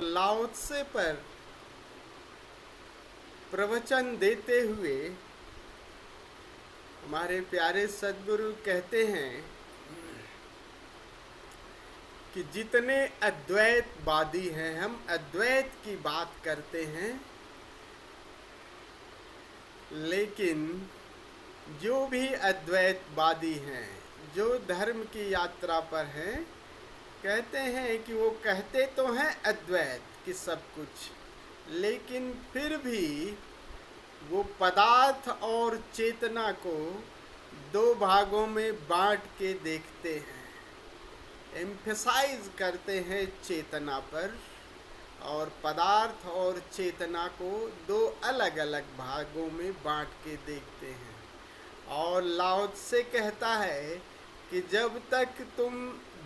लाओ त्से पर प्रवचन देते हुए हमारे प्यारे सद्गुरु कहते हैं कि जितने अद्वैतवादी हैं, हम अद्वैत की बात करते हैं, लेकिन जो भी अद्वैतवादी हैं, जो धर्म की यात्रा पर हैं, कहते हैं कि वो कहते तो हैं अद्वैत कि सब कुछ, लेकिन फिर भी वो पदार्थ और चेतना को दो भागों में बांट के देखते हैं, एम्फेसाइज करते हैं चेतना पर, और पदार्थ और चेतना को दो अलग अलग भागों में बांट के देखते हैं। और लाओ त्से कहता है कि जब तक तुम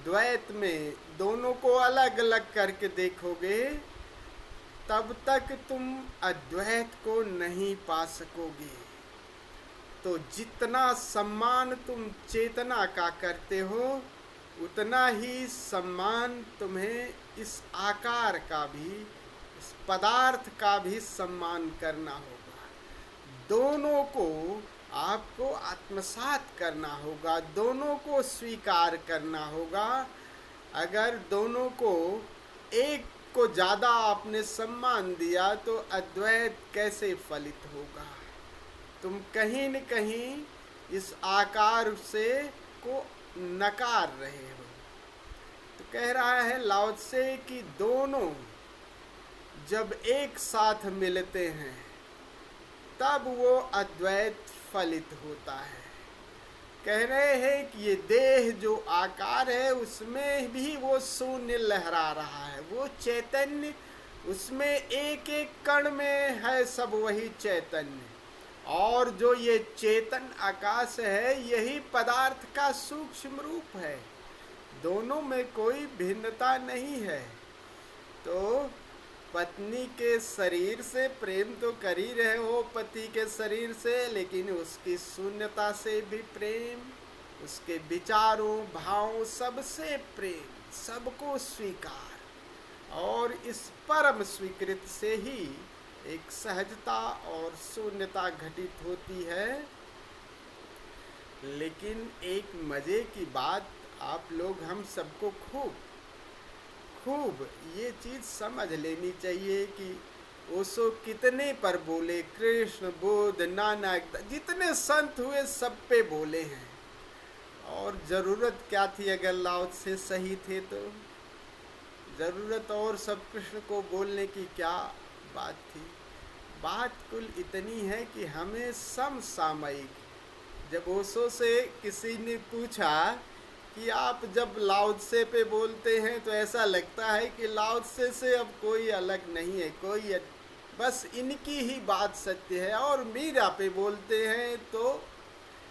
द्वैत में दोनों को अलग अलग करके देखोगे, तब तक तुम अद्वैत को नहीं पा सकोगे। तो जितना सम्मान तुम चेतना का करते हो, उतना ही सम्मान तुम्हें इस आकार का भी, इस पदार्थ का भी सम्मान करना होगा। दोनों को आपको आत्मसात करना होगा, दोनों को स्वीकार करना होगा। अगर दोनों को, एक को ज़्यादा आपने सम्मान दिया तो अद्वैत कैसे फलित होगा? तुम कहीं न कहीं इस आकार से को नकार रहे हो। तो कह रहा है लाओ त्से कि दोनों जब एक साथ मिलते हैं तब वो अद्वैत फलित होता है। कह रहे हैं कि ये देह जो आकार है उसमें भी वो शून्य लहरा रहा है, वो चैतन्य उसमें एक एक कण में है, सब वही चैतन्य। और जो ये चेतन आकाश है, यही पदार्थ का सूक्ष्म रूप है। दोनों में कोई भिन्नता नहीं है। तो पत्नी के शरीर से प्रेम तो कर ही रहे हो, पति के शरीर से, लेकिन उसकी शून्यता से भी प्रेम, उसके विचारों भावों सबसे प्रेम, सबको स्वीकार। और इस परम स्वीकृत से ही एक सहजता और शून्यता घटित होती है। लेकिन एक मज़े की बात आप लोग, हम सबको खूब ये चीज़ समझ लेनी चाहिए कि ओशो कितने पर बोले, कृष्ण, बुद्ध, नानक, जितने संत हुए सब पे बोले हैं। और ज़रूरत क्या थी? अगर लाओ त्से सही थे तो ज़रूरत और सब कृष्ण को बोलने की क्या बात थी? बात कुल इतनी है कि हमें समसामयिक, जब ओशो से किसी ने पूछा कि आप जब लाओ त्से पे बोलते हैं तो ऐसा लगता है कि लाओ त्से से अब कोई अलग नहीं है, कोई बस इनकी ही बात सत्य है, और मीरा पे बोलते हैं तो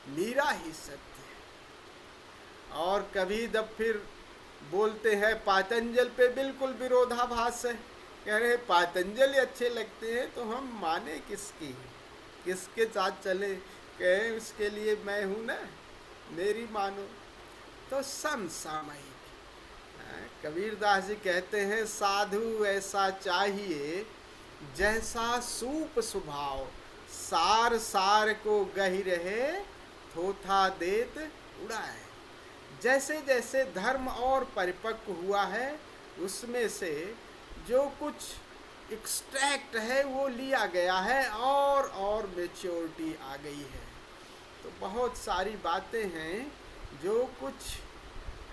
मीरा ही सत्य है। और कभी जब फिर बोलते हैं पातंजल पे, बिल्कुल विरोधाभास है। कह रहे पातंजलि अच्छे लगते हैं तो हम माने किसकी, किसके साथ चले? कहे उसके लिए मैं हूँ ना, मेरी मानो। तो समसामयिक, कबीरदास जी कहते हैं साधु ऐसा चाहिए जैसा सूप स्वभाव, सार सार को गही रहे, थोथा देत उड़ाए। जैसे जैसे धर्म और परिपक्व हुआ है, उसमें से जो कुछ एक्सट्रैक्ट है वो लिया गया है, और मैच्योरिटी आ गई है। तो बहुत सारी बातें हैं जो कुछ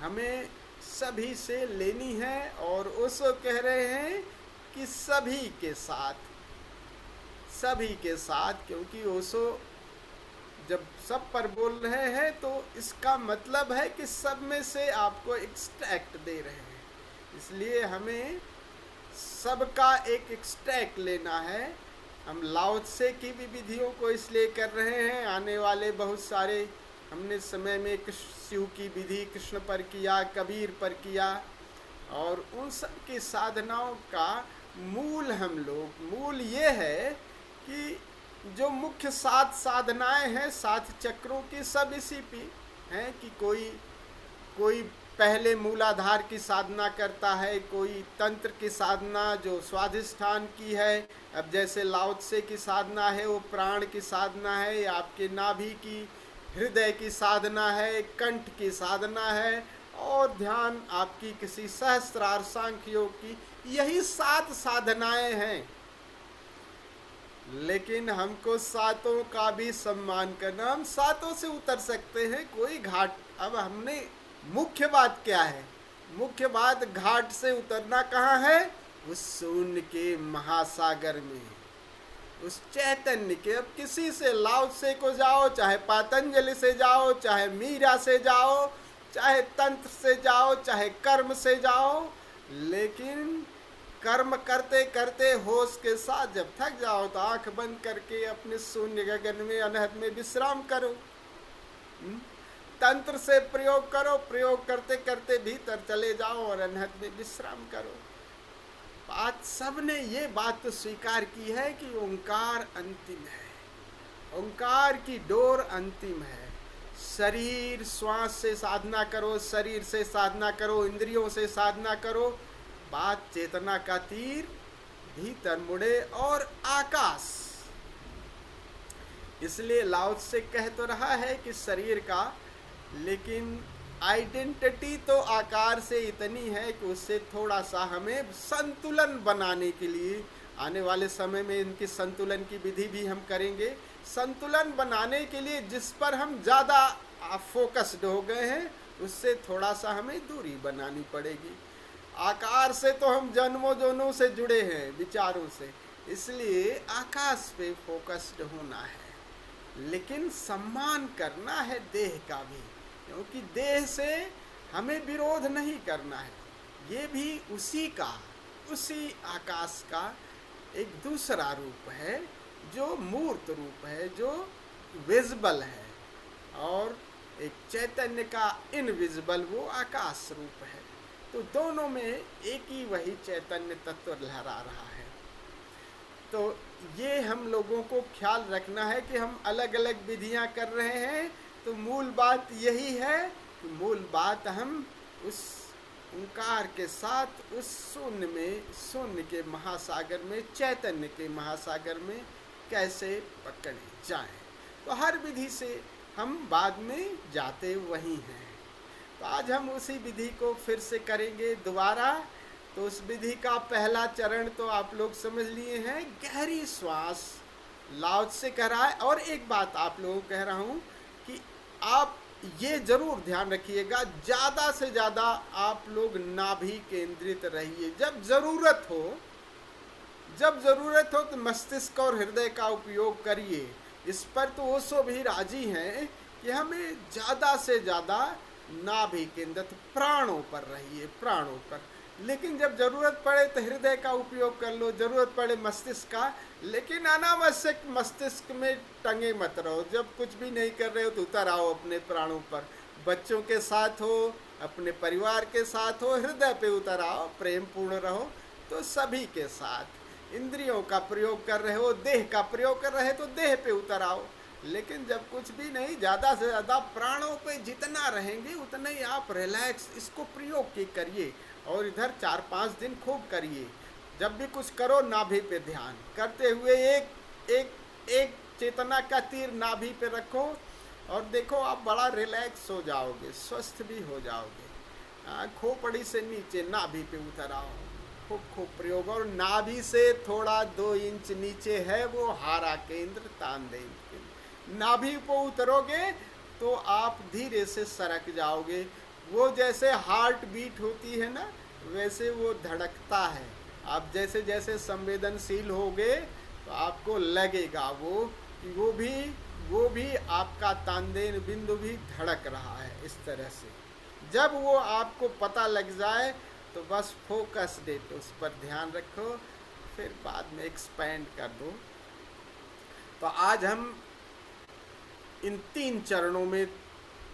हमें सभी से लेनी है, और उसको कह रहे हैं कि सभी के साथ, क्योंकि ओशो जब सब पर बोल रहे हैं तो इसका मतलब है कि सब में से आपको एक्सट्रैक्ट दे रहे हैं। इसलिए हमें सबका एक एक्सट्रैक्ट लेना है। हम लाओ त्से की भी विधियों को इसलिए कर रहे हैं, आने वाले बहुत सारे हमने समय में शिव की विधि कृष्ण पर किया, कबीर पर किया, और उन सब की साधनाओं का मूल ये है कि जो मुख्य 7 साधनाएं हैं, 7 चक्रों की, सब इसी पे हैं कि कोई पहले मूलाधार की साधना करता है, कोई तंत्र की साधना जो स्वाधिष्ठान की है। अब जैसे लाओ त्से की साधना है वो प्राण की साधना है, या आपके नाभि की, हृदय की साधना है, कंठ की साधना है, और ध्यान आपकी किसी सहस्त्रार सांख्य योग की। यही 7 साधनाएं हैं। लेकिन हमको सातों का भी सम्मान करना, हम सातों से उतर सकते हैं, कोई घाट। अब हमने मुख्य बात क्या है? मुख्य बात घाट से उतरना कहाँ है? उस शून्य के महासागर में, उस चैतन्य के। अब किसी से, लाओ त्से को जाओ, चाहे पातंजलि से जाओ, चाहे मीरा से जाओ, चाहे तंत्र से जाओ, चाहे कर्म से जाओ, लेकिन कर्म करते करते होश के साथ जब थक जाओ तो आंख बंद करके अपने शून्य गगन में, अनहद में विश्राम करो। तंत्र से प्रयोग करो, प्रयोग करते करते भीतर चले जाओ और अनहद में विश्राम करो। बात सबने ये बात तो स्वीकार की है कि ओंकार अंतिम है, ओंकार की डोर अंतिम है। शरीर श्वास से साधना करो, शरीर से साधना करो, इंद्रियों से साधना करो, बात चेतना का तीर भीतर मुड़े और आकाश। इसलिए लाओ त्से कह तो रहा है कि शरीर का, लेकिन आइडेंटिटी तो आकार से इतनी है कि उससे थोड़ा सा हमें संतुलन बनाने के लिए, आने वाले समय में इनकी संतुलन की विधि भी हम करेंगे। संतुलन बनाने के लिए जिस पर हम ज़्यादा फोकस्ड हो गए हैं, उससे थोड़ा सा हमें दूरी बनानी पड़ेगी। आकार से तो हम जन्मों जोनों से जुड़े हैं, विचारों से, इसलिए आकाश पे फोकस्ड होना है। लेकिन सम्मान करना है देह का भी, क्योंकि देह से हमें विरोध नहीं करना है। ये भी उसी का, उसी आकाश का एक दूसरा रूप है, जो मूर्त रूप है, जो विजिबल है, और एक चैतन्य का इनविजिबल वो आकाश रूप है। तो दोनों में एक ही वही चैतन्य तत्व लहरा रहा है। तो ये हम लोगों को ख्याल रखना है कि हम अलग अलग विधियां कर रहे हैं, तो मूल बात यही है कि मूल बात हम उस ओंकार के साथ उस शून्य में, शून्य के महासागर में, चैतन्य के महासागर में कैसे पकड़े जाएं। तो हर विधि से हम बाद में जाते वही हैं। तो आज हम उसी विधि को फिर से करेंगे दोबारा। तो उस विधि का पहला चरण तो आप लोग समझ लिए हैं, गहरी श्वास लाओ त्से कह रहा है। और एक बात आप लोगों को कह रहा हूँ कि आप ये जरूर ध्यान रखिएगा, ज़्यादा से ज़्यादा आप लोग नाभि केंद्रित रहिए। जब ज़रूरत हो तो मस्तिष्क और हृदय का उपयोग करिए। इस पर तो ओशो भी राजी हैं कि हमें ज़्यादा से ज़्यादा नाभि केंद्रित, प्राणों पर रहिए, प्राणों पर। लेकिन जब ज़रूरत पड़े तो हृदय का उपयोग कर लो, ज़रूरत पड़े मस्तिष्क का, लेकिन अनावश्यक मस्तिष्क में टंगे मत रहो। जब कुछ भी नहीं कर रहे हो तो उतर आओ अपने प्राणों पर। बच्चों के साथ हो, अपने परिवार के साथ हो, हृदय पे उतर आओ, प्रेम पूर्ण रहो। तो सभी के साथ इंद्रियों का प्रयोग कर रहे हो, देह का प्रयोग कर रहे तो देह पे उतर आओ। लेकिन जब कुछ भी नहीं, ज़्यादा से ज़्यादा प्राणों पे जितना रहेंगे उतना ही आप रिलैक्स इसको प्रयोग की करिए। और इधर 4-5 दिन खूब करिए। जब भी कुछ करो नाभि पे ध्यान करते हुए एक चेतना का तीर नाभि पे रखो, और देखो आप बड़ा रिलैक्स हो जाओगे, स्वस्थ भी हो जाओगे। खोपड़ी से नीचे नाभि पे उतर आओ, खूब प्रयोग। और नाभि से थोड़ा 2 इंच नीचे है वो हारा केंद्र, तानदेन केंद्र। नाभि को उतरोगे तो आप धीरे से सरक जाओगे। वो जैसे हार्ट बीट होती है ना, वैसे वो धड़कता है। आप जैसे जैसे संवेदनशील होगे तो आपको लगेगा वो भी आपका तानदेन बिंदु भी धड़क रहा है। इस तरह से जब वो आपको पता लग जाए तो बस फोकस डेट उस पर ध्यान रखो, फिर बाद में एक्सपेंड कर दो। तो आज हम इन 3 चरणों में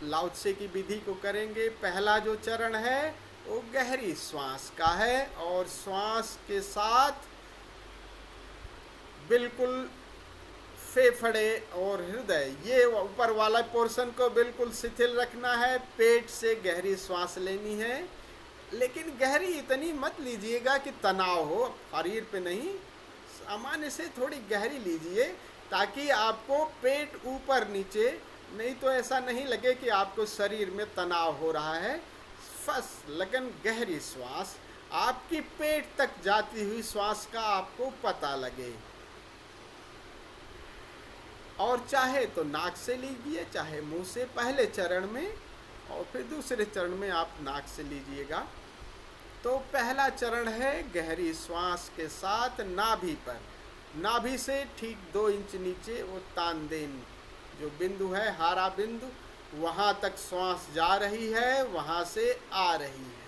लाओ त्से की विधि को करेंगे। पहला जो चरण है वो गहरी श्वास का है, और श्वास के साथ बिल्कुल फेफड़े और हृदय, ये ऊपर वाला पोर्शन को बिल्कुल शिथिल रखना है। पेट से गहरी श्वास लेनी है, लेकिन गहरी इतनी मत लीजिएगा कि तनाव हो, शरीर पे नहीं, सामान्य से थोड़ी गहरी लीजिए, ताकि आपको पेट ऊपर नीचे, नहीं तो ऐसा नहीं लगे कि आपको शरीर में तनाव हो रहा है। बस लगन गहरी श्वास, आपकी पेट तक जाती हुई श्वास का आपको पता लगे। और चाहे तो नाक से लीजिए, चाहे मुंह से, पहले चरण में, और फिर दूसरे चरण में आप नाक से लीजिएगा। तो पहला चरण है गहरी श्वास के साथ नाभि पर, नाभि से ठीक 2 इंच नीचे वो तानदेन जो बिंदु है, हारा बिंदु, वहाँ तक श्वास जा रही है, वहाँ से आ रही है।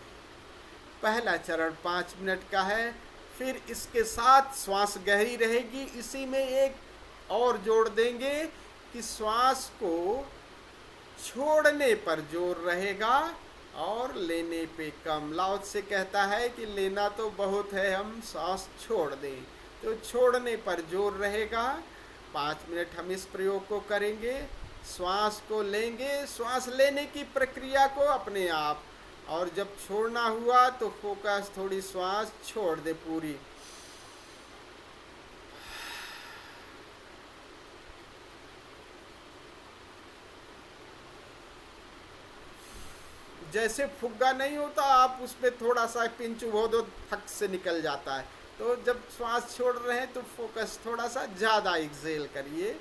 पहला चरण 5 मिनट का है। फिर इसके साथ श्वास गहरी रहेगी, इसी में एक और जोड़ देंगे कि श्वास को छोड़ने पर जोर रहेगा और लेने पे कम। लाओ से कहता है कि लेना तो बहुत है, हम सांस छोड़ दें, तो छोड़ने पर जोर रहेगा। 5 मिनट हम इस प्रयोग को करेंगे। श्वास को लेंगे, श्वास लेने की प्रक्रिया को अपने आप, और जब छोड़ना हुआ तो फोकस थोड़ी श्वास छोड़ दे पूरी। जैसे फुग्गा नहीं होता, आप उस पर थोड़ा सा पिंच उभो दो, फक से निकल जाता है। तो जब श्वास छोड़ रहे हैं तो फोकस थोड़ा सा ज़्यादा एक्सेल करिए।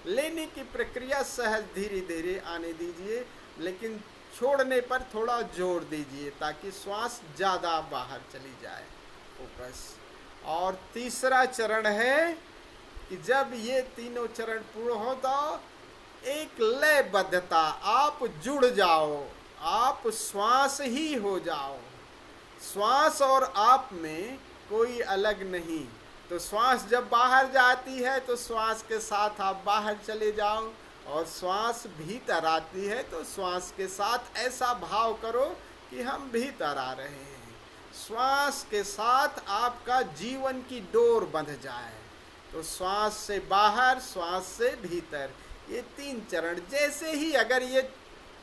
लेने की प्रक्रिया सहज धीरे धीरे आने दीजिए, लेकिन छोड़ने पर थोड़ा जोर दीजिए ताकि श्वास ज़्यादा बाहर चली जाए। फोकस। और तीसरा चरण है कि जब ये तीनों चरण पूर्ण हो तो एक लयबद्धता, आप जुड़ जाओ, आप श्वास ही हो जाओ, श्वास और आप में कोई अलग नहीं। तो श्वास जब बाहर जाती है तो श्वास के साथ आप बाहर चले जाओ, और श्वास भीतर आती है तो श्वास के साथ ऐसा भाव करो कि हम भीतर आ रहे हैं। श्वास के साथ आपका जीवन की डोर बंध जाए। तो श्वास से बाहर, श्वास से भीतर, ये 3 चरण। जैसे ही अगर ये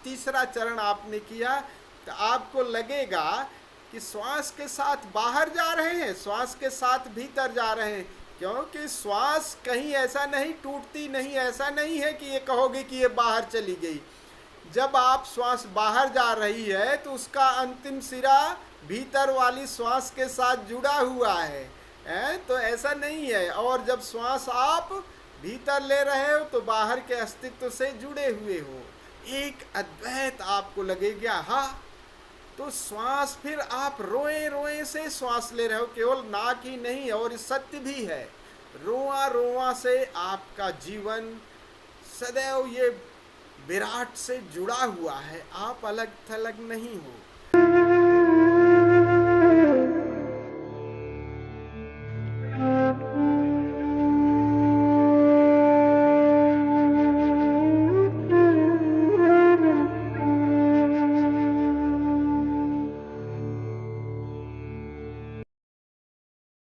तीसरा चरण आपने किया तो आपको लगेगा कि श्वास के साथ बाहर जा रहे हैं, श्वास के साथ भीतर जा रहे हैं, क्योंकि श्वास कहीं ऐसा नहीं टूटती नहीं, ऐसा नहीं है कि ये कहोगे कि ये बाहर चली गई। जब आप श्वास बाहर जा रही है तो उसका अंतिम सिरा भीतर वाली श्वास के साथ जुड़ा हुआ है, तो ऐसा नहीं है। और जब श्वास आप भीतर ले रहे हो तो बाहर के अस्तित्व से जुड़े हुए हो, एक अद्वैत आपको लगेगा। हाँ, तो श्वास फिर आप रोए रोए से श्वास ले रहे हो, केवल नाक ही नहीं, और सत्य भी है, रोआ रोआ से आपका जीवन सदैव ये विराट से जुड़ा हुआ है, आप अलग थलग नहीं हो।